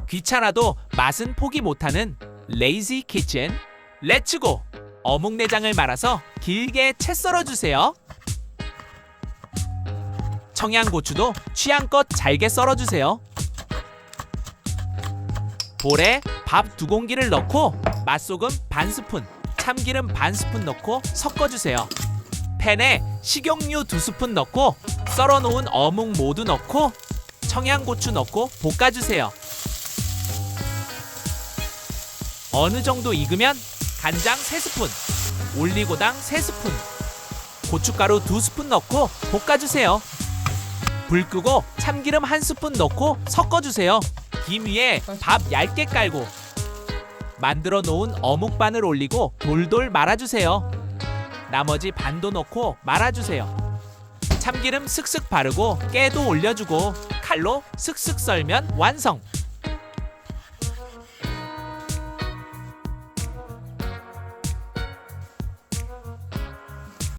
귀찮아도 맛은 포기 못하는 레이지 키친. 렛츠고! 어묵내장을 말아서 길게 채 썰어주세요. 청양고추도 취향껏 잘게 썰어주세요. 볼에 밥 2공기를 넣고 맛소금 반스푼, 참기름 반스푼 넣고 섞어주세요. 팬에 식용유 2스푼 넣고 썰어놓은 어묵 모두 넣고 청양고추 넣고 볶아주세요. 어느 정도 익으면 간장 3스푼, 올리고당 3스푼, 고춧가루 2스푼 넣고 볶아주세요. 불 끄고 참기름 1스푼 넣고 섞어주세요. 김 위에 밥 얇게 깔고 만들어 놓은 어묵반을 올리고 돌돌 말아주세요. 나머지 반도 넣고 말아주세요. 참기름 슥슥 바르고 깨도 올려주고 칼로 슥슥 썰면 완성!